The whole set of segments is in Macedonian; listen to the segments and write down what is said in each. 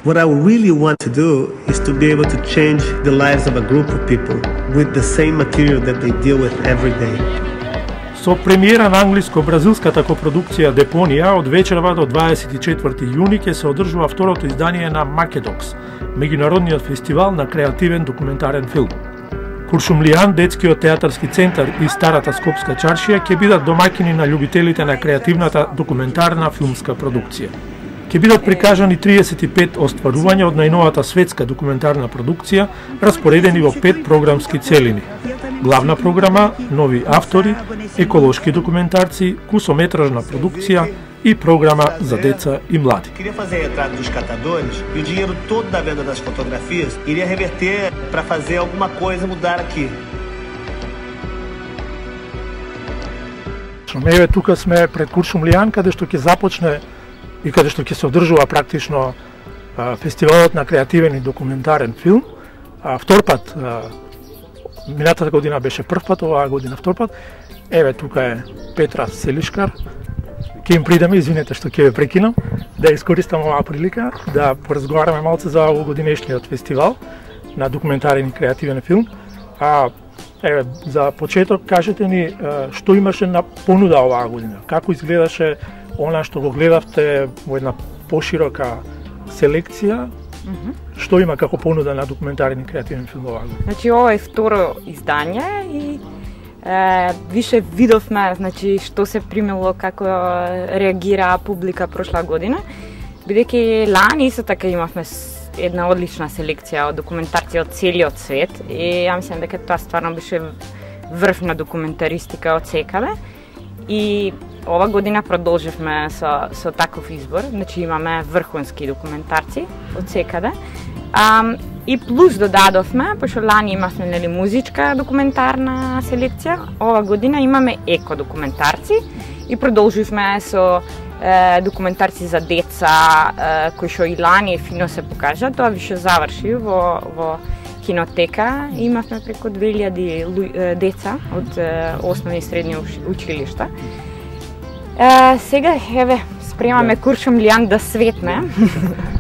What I really want to do is to be able to change the lives of a group of people with the same material that they deal with every day. Со премиера на англиско-бразилската копродукција Депонија од вечерва до 24 јуни ќе се одржува второто издание на Македокс, меѓународниот фестивал на креативен документарен филм. Куршумлијан, детскиот театарски центар и старата Скопска чаршија ќе бидат домаќини на љубителите на креативната документарна филмска продукција. Ќе бидат прикажани 35 остварувања од најновата светска документарна продукција, распоредени во 5 програмски целини. Главна програма, нови автори, еколошки документарци, кусометражна продукција и програма за деца и млади. Queria fazer a entrada dos catadores e o dinheiro todo da venda das fotografias iria reverter para fazer alguma coisa mudar aqui. Еве тука сме пред Куршумлијан, каде што ќе започне и каде што ќе се одржува практично фестивалот на креативен и документарен филм. Втор пат, минатата година беше прв пат, оваа година втор пат. Еве тука е Петра Селишкар. Ќе им придеме, извинете што ќе ве прекинам, да искористам оваа прилика да поразговараме малце за овогодинешниот фестивал на документарен и креативен филм. Еве, за почеток кажете ни што имаше на понуда оваа година, како изгледаше она што го гледавте во една поширока селекција, што има како понуда на документарен и креативен филм оваа година? Значи, ова е второ издание и више видовме, значи, што се примило, како реагира публика прошла година, бидејќи лани исто така имавме една одлична селекција од документарци од целиот свет и ја мислам дека тоа стварно беше врв на документаристика од секаде. И ова година продолживме со таков избор, значи имаме врхунски документарци од секаде. И плюс додадовме, пошто лани имавме нели музичка документарна селекција, ова година имаме еко документарци и продолживме со документарци за деца кои што и лани фино се покажа. Тоа више заврши во кинотека. Имавме преку 2000 деца од основни и средни училишта. Сега еве спремаме Куршумлијан да светне.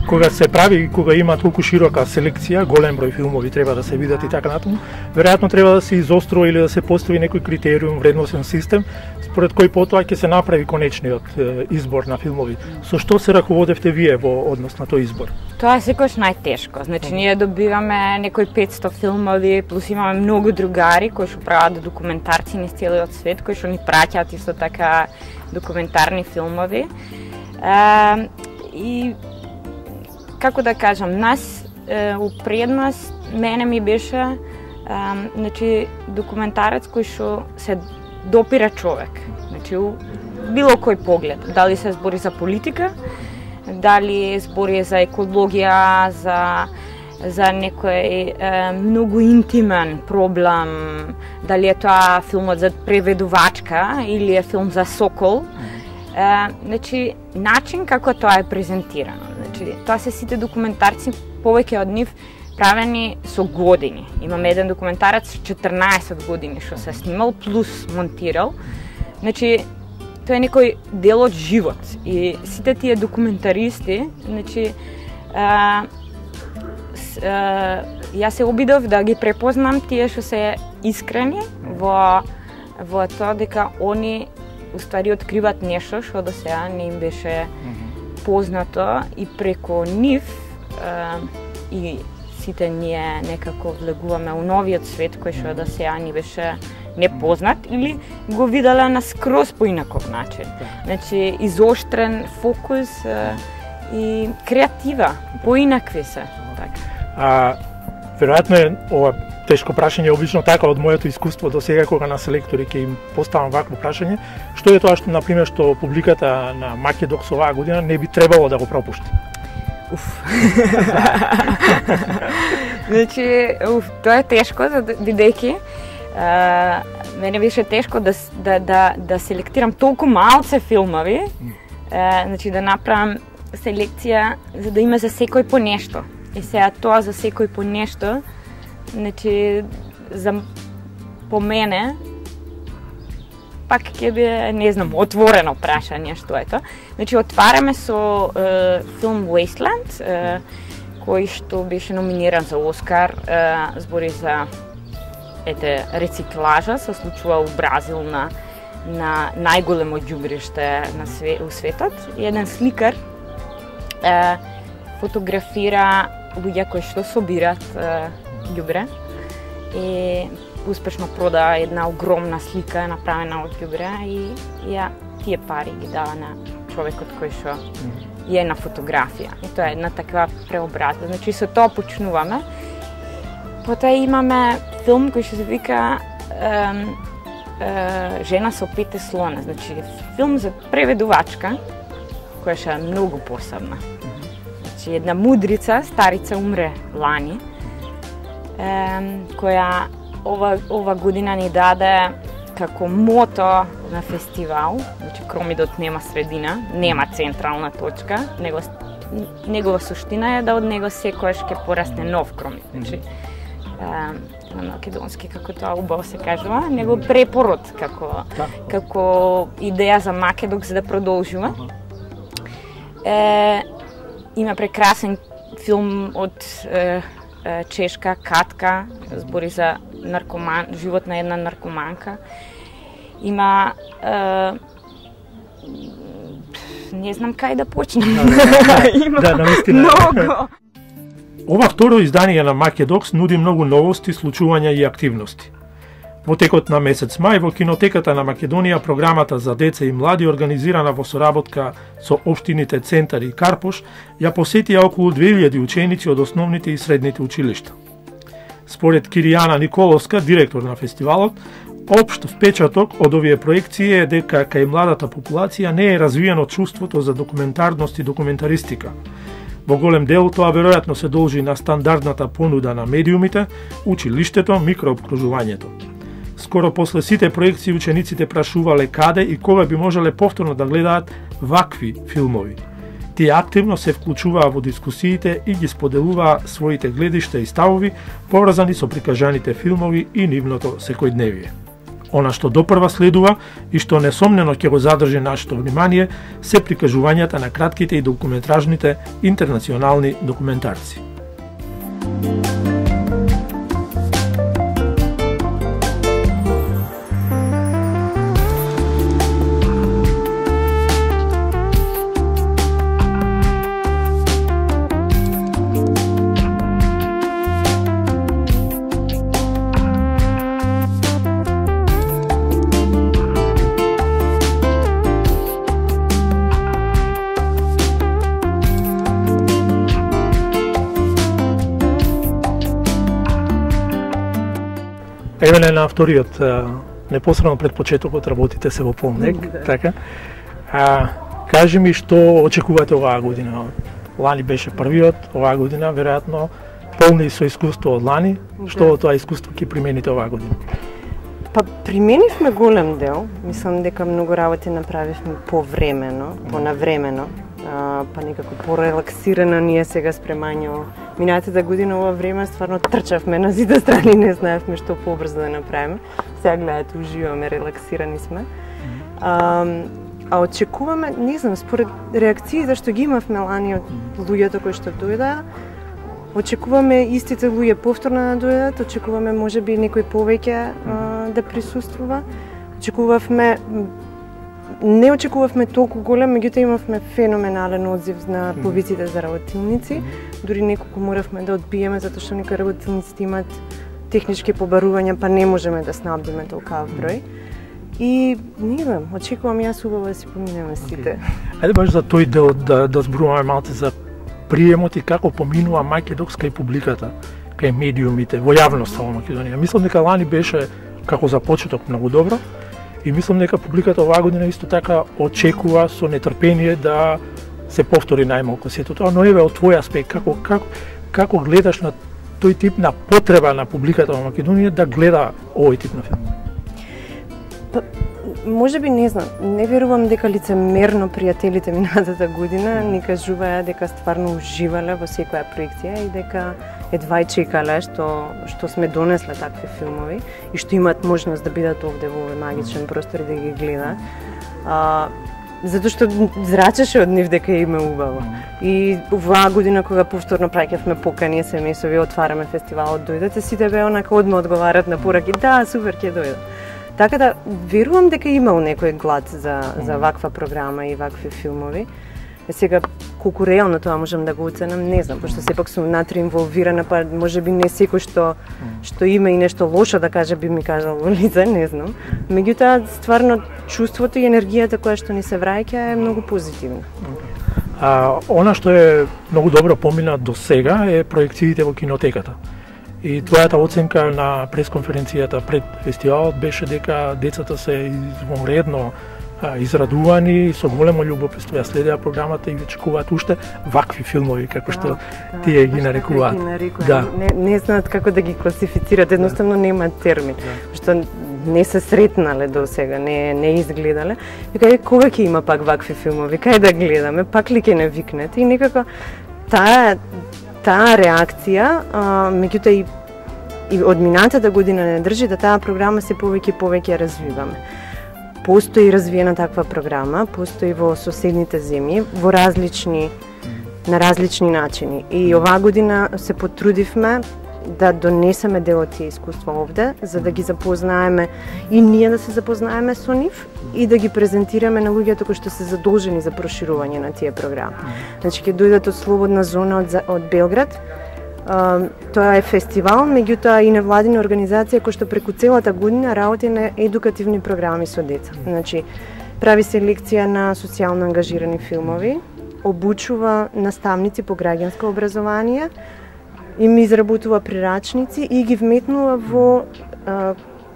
Кога се прави, кога има толку широка селекција, голем број филмови треба да се видат и така натаму, веројатно треба да се изострува или да се постави некој критериум, вредносен систем, според кој потоа ќе се направи конечниот избор на филмови. Со што се раководевте вие во однос на тој избор? Тоа е секогаш најтешко. Значи ние добиваме некои 500 филмови, плюс имаме многу другари кои што прават документарци низ целиот свет, кои што ни праќаат исто така документарни филмови. И како да кажам, нас у предност мене ми беше значи документарец кој што се допира човек. Значи било кој поглед, дали се збори за политика, дали збори за екологија, за некој многу интимен проблем, дали е тоа филмот за преведувачка или е филм за сокол. Значи, начин како тоа е презентирано. Значи, тоа се сите документарци, повеќе од нив правени со години. Имаме еден документарец 14 години што се снимал, плюс монтирал. Значи, тоа е некој дел од живот. И сите тие документаристи, значи, јас се обидов да ги препознам тие што се искрени во тоа дека они уствари откриват нешто што до сега не им беше познато и преку нив и сите ние некако влегуваме у новиот свет кој што до сега ни беше непознат или го виделе на скроз поинаков начин. Значи изоштрен фокус и креатива, поинакви се. Веројатно е ова тешко прашање, обично така од моето искуство до сега кога на селектори ќе им поставам вакво прашање, што е тоа што на пример што публиката на Македокс оваа година не би требало да го пропушти? Значи, тоа е тешко, бидејќи мене беше тешко да селектирам толку малце филмови, значи да направам селекција за да има за секој по нешто. И сега тоа за секој по нешто, значи по мене пак ќе биде, не знам, отворено прашање што е тоа. Значи отвараме со филм Wasteland, кој што беше номиниран за Оскар, збори за рециклажа, се случува у Бразил на најголемо ѓубриште у светот. И еден сликар фотографира луѓе кои што собираат ѓубре и успешно прода една огромна слика направена од ѓубре и тие пари ги дава на човекот кој што е на фотографија. И тоа е една таква преобразба. Значи со тоа почнуваме. Потоа имаме филм кој што се вика Жена со 5 слона. Значи филм за преведувачка која што е многу посебна. Значи една мудрица, старица умре лани, која ова година ни даде како мото на фестивал. Значи Кромидот нема средина, нема централна точка, негова суштина е да од него секојаш ќе порасне нов Кромид. Значи на македонски, како тоа убаво се кажува, него препород како идеја за Македокс да продолжува. Има прекрасен филм од чешка Катка, збори за живот на една наркоманка. Има не знам кај да почнам. Има многу. Ова второ издание на Македокс нуди многу новости, случувања и активности. Во текот на месец мај во Кинотеката на Македонија програмата за деца и млади, организирана во соработка со општините Центар и Карпош, ја посетија околу 2000 ученици од основните и средните училишта. Според Киријана Николовска, директор на фестивалот, општ впечаток од овие проекции е дека кај младата популација не е развиено чувството за документарност и документаристика. Во голем дел тоа веројатно се должи на стандардната понуда на медиумите, училиштето, микрообкружувањето. Скоро после сите проекции учениците прашувале каде и кога би можеле повторно да гледаат вакви филмови. Тие активно се вклучуваа во дискусиите и ги споделуваа своите гледишта и ставови поврзани со прикажаните филмови и нивното секојдневие. Она што допрва следува и што несомнено ќе го задржи нашето внимание се прикажувањата на кратките и документражните интернационални документарци. Евеле на вториот, непосредно пред почетокот работите се во полнек, така. Кажи ми што очекувате оваа година? Лани беше првиот, оваа година веројатно полни со искуство од лани. Што од тоа искуство ќе примените оваа година? Па применивме голем дел, мислам дека многу работи направивме повремено, понавремено, па некако порелаксирано ние сега спремању минатата година ова време стварно трчавме на сите страни, не знаевме што побрзо да направиме. Сега гледате, уживаме, релаксирани сме. А очекуваме, не знам, според реакциите што ги имавме лани од луѓето кои што дојдаа, очекуваме истите луѓе повторно да дојдат, очекуваме можеби некој повеќе да присуствува. Не очекувавме толку голем, меѓутоа имавме феноменален одзив на повиците за работилници. Дури неколку моравме да одбиеме затоа што некои работилниците имаат технички побарувања, па не можеме да снабдиме толкав број. И не знам, очекувам јас убаво да си поминеме сите. Ајде баш за тој дел да зборуваме малце за приемот и како поминува Македокс кај публиката. кај медиумите, во јавноста во Македонија. Мислам дека лани беше како за почеток многу добро и мислам дека публиката оваа година исто така очекува со нетрпение да се повтори најмалку сето тоа, но еве од твој аспект како гледаш на тој тип на потреба на публиката во Македонија да гледа овој тип на филм? Може би не знам, не верувам дека лицемерно пријателите минатата година ни кажуваа дека стварно уживале во секоја проекција и дека едва чекале што сме донесле такви филмови и што имаат можност да бидат овде во овој магичен простор и да ги гледаат. Затоа што зрачеше од нив дека им е убаво. И оваа година кога повторно праќавме покани семејствови, отвараме фестивалот, дојдете, сите беа онака одма одговарат на пораки, да, супер, ќе дојдат. Така да верувам дека имал некој глад за ваква програма и вакви филмови. Сега колку реално тоа можам да го оценам, не знам, пошто сепак сум внатре инволвирана, па можеби не секој што има и нешто лошо да каже би ми кажал во лице, не знам. Меѓутоа стварно чувството и енергијата која што ни се враќа е многу позитивна. Она што е многу добро помина до сега е проекциите во кинотеката. И твојата оценка на пресконференцијата пред фестивалот беше дека децата се извонредно израдувани, со големо љубопитство ја следеа програмата и очекуваат уште вакви филмови, како што тие ги нарекуваат. Да. Не знаат како да ги класифицираат, едноставно немаат термин, што не се сретнале до сега, не изгледале. Вика, кога ќе има пак вакви филмови, кај да гледаме, пак ли ќе не викнете? И некако таа реакција, меѓутоа и од минатата година не држи да таа програма се повеќе и повеќе развиваме. Постои развиена таква програма, постои во соседните земји, на различни начини. И оваа година се потрудивме да донесеме дел од тие искуства овде, за да ги запознаеме и ние да се запознаеме со нив и да ги презентираме на луѓето кои што се задолжени за проширување на тие програми. Значи ќе дојдат од Слободна зона од Белград. Тоа е фестивал, меѓутоа и невладина организација која што преку целата година работи на едукативни програми со деца. Значи, прави селекција на социјално ангажирани филмови, обучува наставници по граѓанско образование, им изработува прирачници и ги вметнува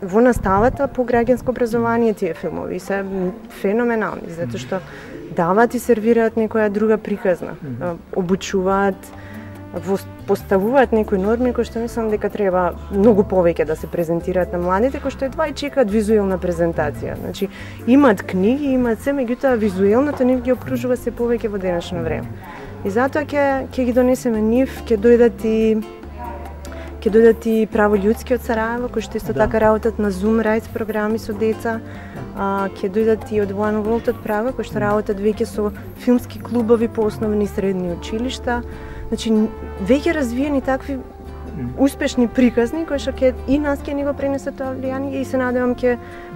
во наставата по граѓанско образование тие филмови. Се феноменални, затоа што даваат и сервираат некоја друга приказна, обучуваат, поставуваат некои норми кои што мислам дека треба многу повеќе да се презентираат на младите кои што едва и чекаат визуелна презентација. Значи имаат книги, имаат се, меѓутоа визуелното нив ги опружува се повеќе во денешно време. И затоа ќе ги донесеме нив, ќе дојдат и право људски од Сараево кои што исто така работат на Zoom Rights програми со деца. Ќе дојдат и од One World од Прага кои што работат веќе со филмски клубови по основни и средни училишта. Значи, веќе развиени такви успешни приказни кои што и нас ќе ни го пренесат тоа влијание и се надевам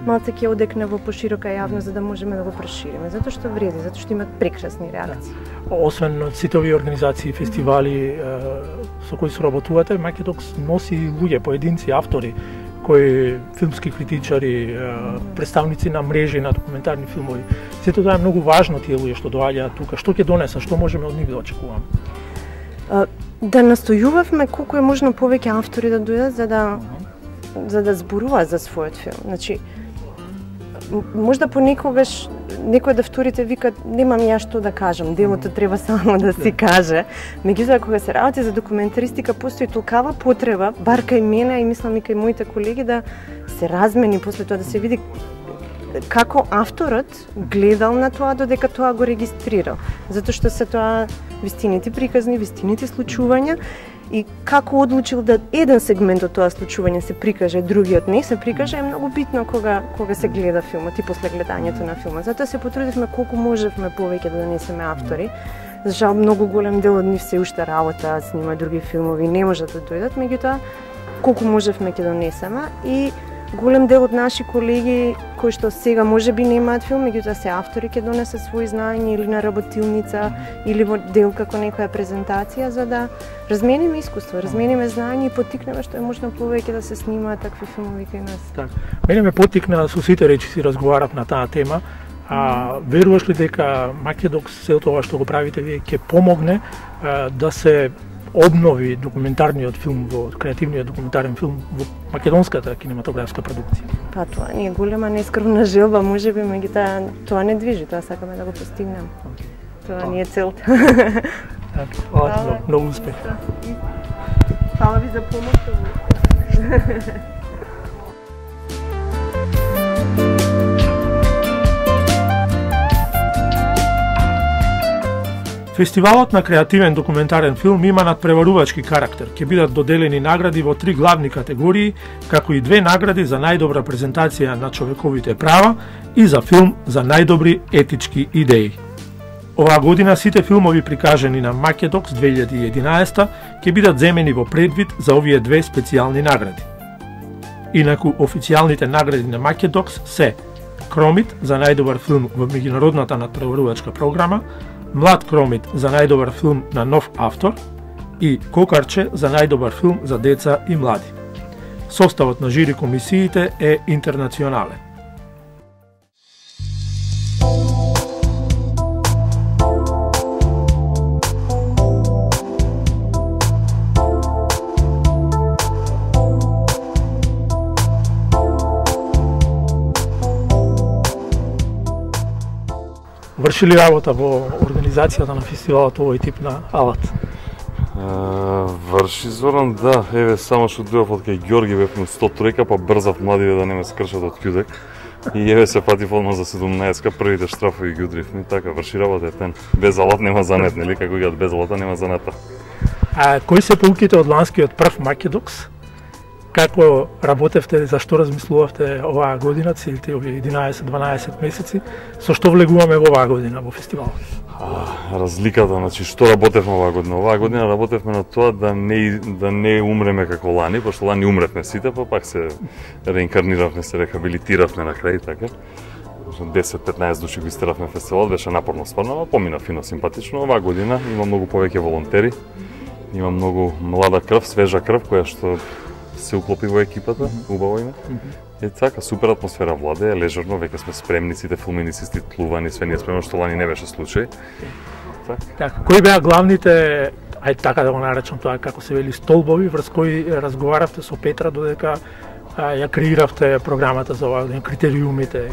малце ќе одекне во поширока јавност за да можеме да го прошириме, затоа што вреди, затоа што имат прекрасни реакции. Освен сите овие организации, фестивали со кои соработувате, Македокс носи луѓе, поединци, автори, кои филмски критичари, представници на мрежи на документарни филмови. Сето тоа е многу важно тие луѓе што доаѓаат тука. Што ќе донесат, што можеме од нив да очекуваме? Да настојувавме колку е можно повеќе автори да дојдат за да зборуваат за својот филм. Значи, можда понекогаш некој од авторите викат немам ја што да кажам, делото треба само да се каже. Меѓутоа кога се работи за документаристика постои толкава потреба, бар кај мене и мислам и кај моите колеги да се размени после тоа, да се види како авторот гледал на тоа додека тоа го регистрирал. Затоа што се тоа вистините приказни, вистините случувања и како одлучил да еден сегмент од тоа случување се прикаже, другиот не се прикаже е многу битно кога се гледа филмот и после гледањето на филмот. Затоа се потрудивме колку можевме повеќе да донесеме автори. За жал многу голем дел од нив се уште работа, снима други филмови, не можат да дојдат, меѓутоа колку можевме ќе донесеме и голем дел од наши колеги кои што сега можеби немаат филм, меѓутоа се автори ќе донесат свои знаења или на работилница или во дел како некоја презентација за да размениме искуство, размениме знаење и поттикнеме што е можно повеќе да се снимаат такви филмови кај нас. Така. Мене ме поттикна со сите речиси разговарав на таа тема. Веруваш ли дека Македокс, се тоа што го правите вие, ќе помогне да се обнови документарниот филм креативниот документарен филм во македонската кинематографска продукција? Па тоа ни е голема нескрвна желба, можеби, меѓутоа тоа не движи, тоа сакаме да го постигнеме. Тоа ни е целта. Многу успех. Фала ви за помош. Фестивалот на креативен документарен филм има надпреварувачки карактер. Ќе бидат доделени награди во 3 главни категории, како и 2 награди за најдобра презентација на човековите права и за филм за најдобри етички идеи. Оваа година сите филмови прикажани на Македокс 2011 ќе бидат земени во предвид за овие 2 специјални награди. Инаку официјалните награди на Македокс се Кромит за најдобар филм во меѓународната надпреварувачка програма, Млад Кромит за најдобар филм на нов автор и Кокарче за најдобар филм за деца и млади. Составот на жири комисиите е интернационален. Врши ли работа во организацијата на фестивалот овој тип на алат? Врши, Зоран, да. Еве, само што дојдов од кај Ѓорги, бевме 100 тројка, па брзав младиве да не ме скршат од кјудек. И еве се патив одма за 17-ка, првите штрафови ги удривме. Така, врши работа е тен. Без алат нема занет, нели? Како ги без алата нема заната. А кои се поуките од ланскиот прв Македокс? Како работевте, зашто размислувавте оваа година, целите овие 11-12 месеци, со што влегуваме во оваа година во фестивалот? Разликата, значи, што работевме оваа година? Оваа година работевме на тоа да не умреме како лани, пошто лани умревме сите, па пак се реинкарниравме, се рехабилитиравме на крај, така. 10-15 души го истеравме фестивалот, беше напорно стварно, помина фино, симпатично. Оваа година има многу повеќе волонтери, има многу млада крв, свежа крв, која што се уклопи во екипата, убаво име. И така, супер атмосфера владе, лежерно, веќе сме спремни, сите филмини си ститлувани, све ние спремно, што лани не беше случај. Така, кои беа главните, ајде така да го наречам тоа, како се вели, столбови, врз кои разговаравте со Петра додека ја креиравте програмата за оваа година, критериумите?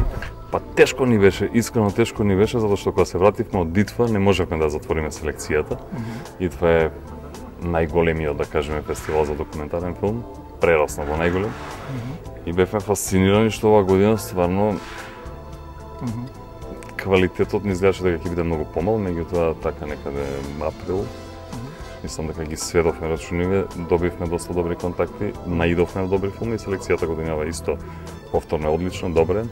Па тешко ни беше, искрено тешко ни беше, затоа што кога се вративме од Итфа, не можевме да затвориме селекцијата. Итфа е најголемиот, да кажеме, фестивал за документарен филм, прерасна во најголем. И бевме фасцинирани што оваа година стварно квалитетот ни изгледаше дека ќе биде многу помал, меѓутоа така некаде април. Мислам дека ги сведовме рачуниве, добивме доста добри контакти, наидовме на добри филми и селекцијата годинава исто повторно е одлично, добре.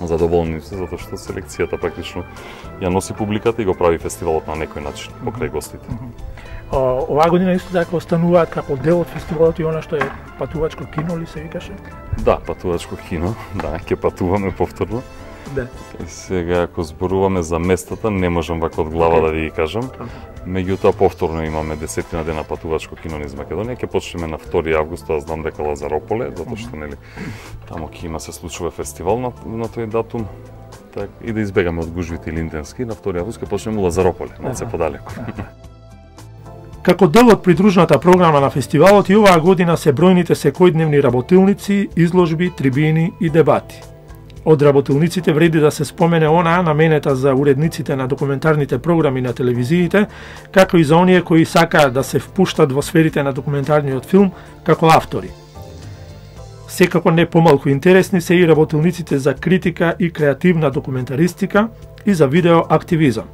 Задоволни се затоа што селекцијата практично ја носи публиката и го прави фестивалот на некој начин покрај гостите. Оваа година исто така остануваат како дел од фестивалот и она што е патувачко кино ли се викаше? Да, патувачко кино, да, ќе патуваме повторно. Да. И сега ако зборуваме за местата, не можам вака од глава да ви ги кажам. Меѓутоа повторно имаме 10 дена патувачко кино низ Македонија, ќе почнеме на 2 август, тоа знам дека Лазарополе, затоа што нели таму ќе има се случува фестивал на тој датум. Так, и да избегаме од гужвите линденски, на 2 август ќе почнеме Лазарополе, не се подалеку. Како дел од придружната програма на фестивалот и оваа година се бројните секојдневни работилници, изложби, трибини и дебати. Од работилниците вреди да се спомене онаа наменета за уредниците на документарните програми на телевизиите, како и за оние кои сакаат да се впуштат во сферите на документарниот филм како автори. Секако не помалку интересни се и работилниците за критика и креативна документаристика и за видеоактивизам.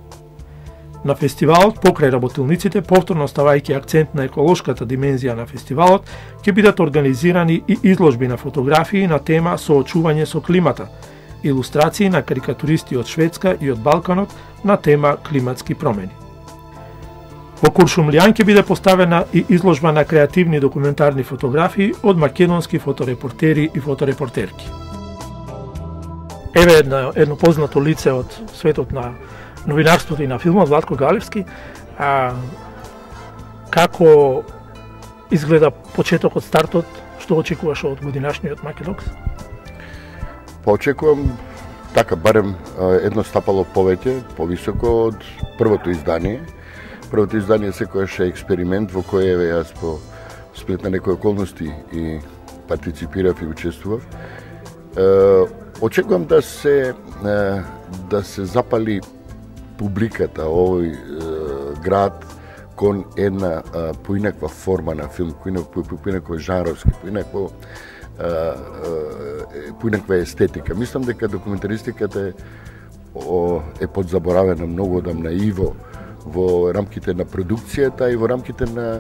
На фестивалот, покрај работилниците, повторно ставајќи акцент на еколошката димензија на фестивалот, ќе бидат организирани и изложби на фотографии на тема соочување со климата, илустрации на карикатуристи од Шведска и од Балканот на тема климатски промени. Во Куршумлијан ќе биде поставена и изложба на креативни документарни фотографии од македонски фоторепортери и фоторепортерки. Еве едно познато лице од светот на новинарството и на филмот, Владко Галевски. Како изгледа почетокот, стартот, што очекуваш од годинашниот Македокс? Па очекувам така барем едно стапало повеќе, повисоко од првото издание. Првото издание секогаш е експеримент во кој јас по сплет на некои околности и партиципирав и учествував. Очекувам да се запали публиката овој град кон една поинаква форма на филм, поинаква жанровски, поинаква естетика. Мислам дека документаристиката е подзаборавена многу одамна и во рамките на продукцијата и во рамките на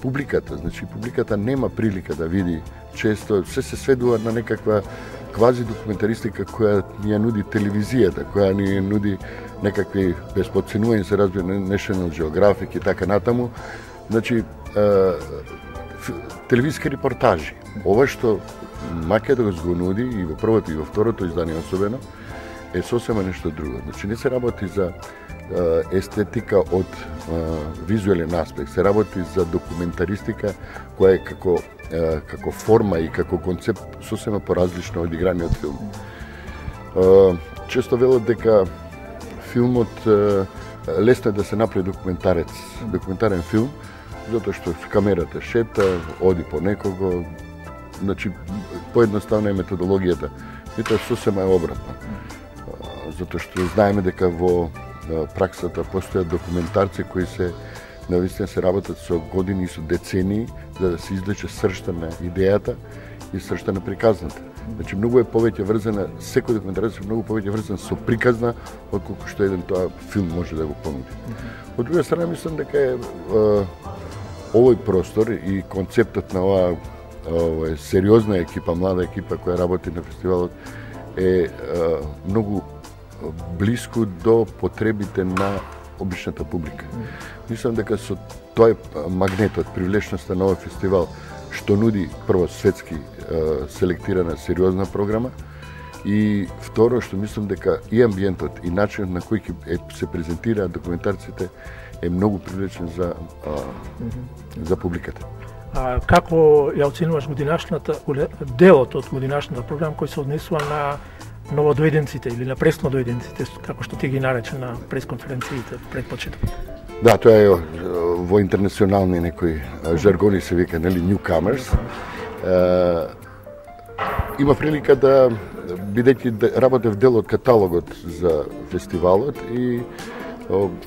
публиката. Значи, публиката нема прилика да види често, се сведува на некаква квази документаристика која ни ја нуди телевизијата, која ни ја нуди некакви, без подценување се разбира, National Geographic и така натаму. Значи, телевизиски репортажи. Ова што Македокс го нуди и во првото и во второто издание особено, е сосема нешто друго. Значи, не се работи за естетика од визуелен аспект, се работи за документаристика која е како форма и како концепт сосема поразлична од играниот филм. Често велат дека филмот лесно е да се направи документарен филм, затоа што камерата шета, оди по некого, значи поедноставна е методологијата. И тоа сосема е обратно. Затоа што знаеме дека во праксата постојат документарци кои навистина се работат со години и со децении за да се извлече сршта на идејата и сршта на приказната. Значи многу е повеќе врзана, секој документарец е многу повеќе врзан со приказна отколку што еден тоа филм може да го понуди. Од друга страна мислам дека е овој простор и концептот на оваа сериозна екипа, млада екипа која работи на фестивалот е многу блиску до потребите на обичната публика. Мислам дека со тој магнетот, привлечноста на овој фестивал, што нуди прво светски селектирана сериозна програма и второ што мислам дека и амбиентот и начинот на кој се презентираат документарците е многу привлечен за публиката. Како ја оценуваш делот од годинашната програма кој се однесува на новодојденците или на преснодојденците, како што ти ги нарече на пресконференциите пред почеток? Да, тоа е во интернационални некои жаргони се вика, нели, newcomers. Има прилика да, бидејќи работев дел од каталогот за фестивалот и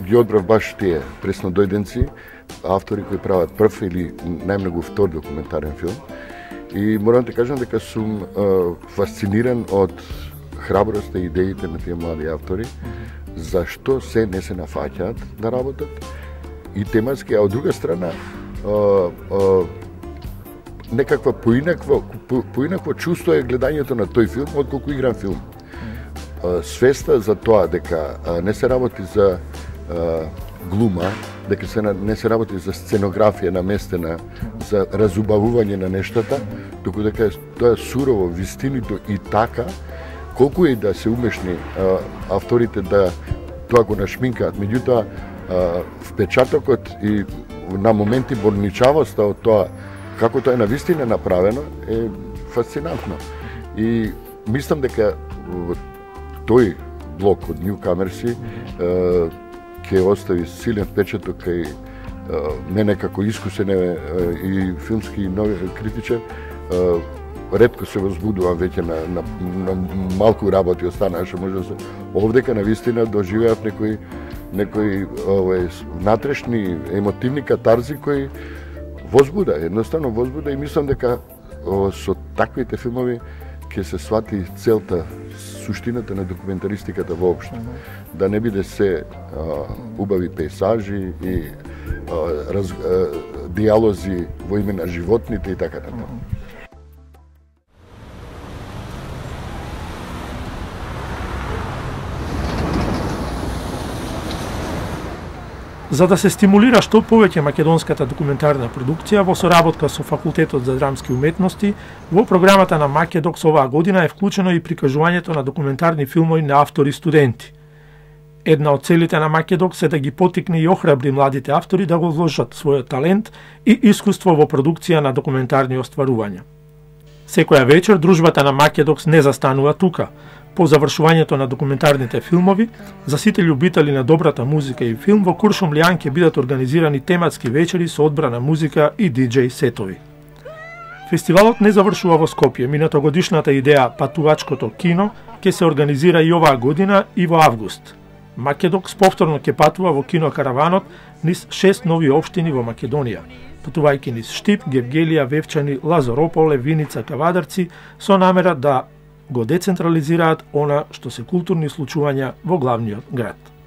ги одбрав баш тие преснодојденци, автори кои прават прв или најмногу втор документарен филм. И морам да кажам дека сум фасциниран од храброста и идеите на тие млади автори, зашто се не се нафаќаат да работат и тематски, а од друга страна некаква поинакво чувство е гледањето на тој филм отколку игран филм. Свеста за тоа дека не се работи за глума, дека не се работи за сценографија наместена за разубавување на нештата, туку дека тоа е сурово, вистинито и така, колку и да се умешни авторите да тоа го нашминкаат, меѓутоа впечатокот и на моменти болничавоста од тоа како тоа е навистина направено е фасцинантно. И мислам дека тој блок од Newcomersi ќе остави силен впечаток кај мене како искусен и филмски критичар. Ретко се возбудувам веќе на малку работи останаше, може да се овдека навистина доживеав некои внатрешни емотивни катарзи кои возбуда, едноставно возбуда и мислам дека со таквите филмови ќе се свати целта, суштината на документаристиката воопшто. Да не биде се убави пейсажи и диалози во име на животните и така натаму. За да се стимулира што повеќе македонската документарна продукција во соработка со Факултетот за драмски уметности, во програмата на Македокс оваа година е вклучено и прикажувањето на документарни филмови на автори студенти. Една од целите на Македокс е да ги потикне и охрабри младите автори да го вложат својот талент и искуство во продукција на документарни остварувања. Секоја вечер дружбата на Македокс не застанува тука. По завршувањето на документарните филмови, за сите љубители на добрата музика и филм, во Куршумлијан ќе бидат организирани тематски вечери со одбрана музика и диџеј сетови. Фестивалот не завршува во Скопје. Минатогодишната идеја Патувачкото кино ќе се организира и оваа година и во август. Македокс повторно ќе патува во кинокараванот низ 6 нови општини во Македонија, патувајќи низ Штип, Гевгелија, Вевчани, Лазарополе, Виница, Кавадарци, со намера да го децентрализираат она што се културни случувања во главниот град.